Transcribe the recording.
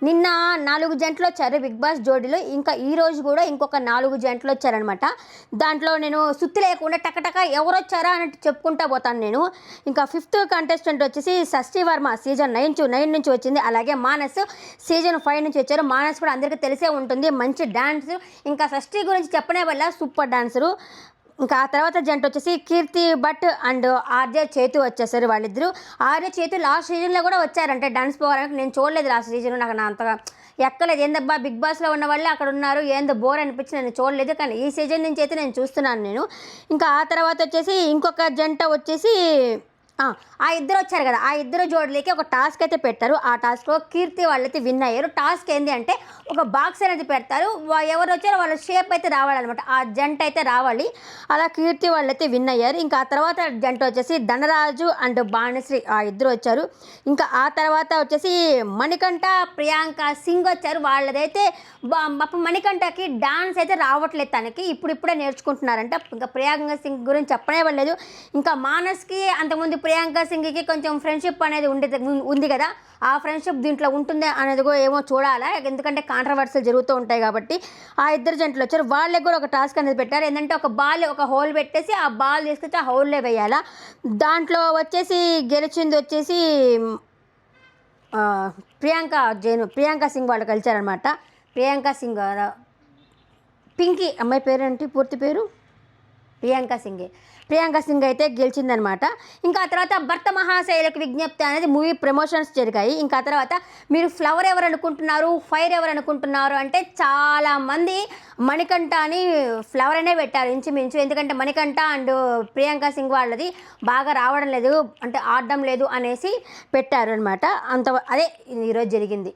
నిన్న 4 జంటలొచ్చారు 'big boss' జోడీలో. ఇంకా ఈరోజు గూడా ఇంకొక 4 జంటలొచ్చారనమాట. దాంట్లో నేను సుత్తి లేకుండా టకటక ఎవరొచ్చారా అన్నట్టు చెప్పుకుంటా పోతాను నేను. ఇంకా ఫిఫ్త్ కంటెస్టెంట్ వచ్చేసి షష్ఠీ వర్మ సీజన్ 9 నుంచి వచ్చింది. అలాగే మానస్ సీజన్ 5 నుంచి వచ్చారు. మానస్ కూడా అందరికీ తెలిసే ఉంటుంది. మంచి డాన్స్. ఇంకా షష్ఠీ గురించి చెప్పనే వల్ల సూపర్ డాన్సరు. ఇంకా ఆ తర్వాత జంట వచ్చేసి కీర్తి భట్ అండ్ ఆర్జే చేతు వచ్చేసారు వాళ్ళిద్దరు. ఆర్జే చేతు లాస్ట్ సీజన్లో కూడా వచ్చారంటే డాన్స్ ప్రోగ్రామ్కి. నేను చూడలేదు లాస్ట్ సీజన్, నాకు అంతగా ఎక్కలేదు. ఏందబ్బా బిగ్ బాస్లో ఉన్న వాళ్ళే అక్కడ ఉన్నారు, ఏందో బోర్ అనిపించి నేను చూడలేదు. కానీ ఈ సీజన్ నుంచి అయితే నేను చూస్తున్నాను నేను. ఇంకా ఆ తర్వాత వచ్చేసి ఇంకొక జంట వచ్చేసి ఆ ఇద్దరు వచ్చారు కదా, ఆ ఇద్దరు జోడులకి ఒక టాస్క్ అయితే పెట్టారు. ఆ టాస్క్లో కీర్తి వాళ్ళైతే విన్ అయ్యారు. టాస్క్ ఏంటి అంటే ఒక బాక్స్ అనేది పెడతారు. ఎవరు వచ్చారో వాళ్ళ షేప్ అయితే రావాలన్నమాట, ఆ జంట అయితే రావాలి. అలా కీర్తి వాళ్ళైతే విన్ అయ్యారు. ఇంకా ఆ తర్వాత జంట వచ్చేసి ధనరాజు అండ్ భానుశ్రీ ఆ ఇద్దరు వచ్చారు. ఇంకా ఆ తర్వాత వచ్చేసి మణికంఠ ప్రియాంక సింగ్ వచ్చారు. వాళ్ళదైతే మణికంఠకి డాన్స్ అయితే రావట్లేదు, తనకి ఇప్పుడిప్పుడే నేర్చుకుంటున్నారంట. ఇంకా ప్రియాంక సింగ్ గురించి చెప్పనే పడలేదు. ఇంకా మానస్కి అంతకుముందు ప్రియాంక సింగ్కి కొంచెం ఫ్రెండ్షిప్ అనేది ఉంది కదా, ఆ ఫ్రెండ్షిప్ దీంట్లో ఉంటుందా అనేది కూడా ఏమో చూడాలా, ఎందుకంటే కాంట్రవర్సీలు జరుగుతూ ఉంటాయి కాబట్టి. ఆ ఇద్దరు జంటలు వచ్చారు. వాళ్ళకి కూడా ఒక టాస్క్ అనేది పెట్టారు. ఏంటంటే ఒక హోల్ పెట్టేసి ఆ బాల్ తీసుకొచ్చి ఆ హోల్లో వేయాలా. దాంట్లో వచ్చేసి గెలిచింది వచ్చేసి ప్రియాంక సింగ్ వాళ్ళు కలిచారనమాట. ప్రియాంక సింగ్ పింకీ అమ్మాయి పేరేంటి పూర్తి పేరు, ప్రియాంక సింగ్ అయితే గెలిచిందనమాట. ఇంకా ఆ తర్వాత భర్త మహాశైలకు విజ్ఞప్తి అనేది మూవీ ప్రమోషన్స్ జరిగాయి. ఇంకా ఆ తర్వాత మీరు ఫ్లవర్ ఎవరు అనుకుంటున్నారు, ఫైర్ ఎవరు అనుకుంటున్నారు అంటే చాలామంది మణికంఠ అని ఫ్లవర్ అనే పెట్టారు ఇంచుమించు. ఎందుకంటే మణికంఠ అండ్ ప్రియాంక సింగ్ వాళ్ళది బాగా రావడం లేదు, అంటే ఆడడం లేదు అనేసి పెట్టారు అనమాట. అదే ఈరోజు జరిగింది.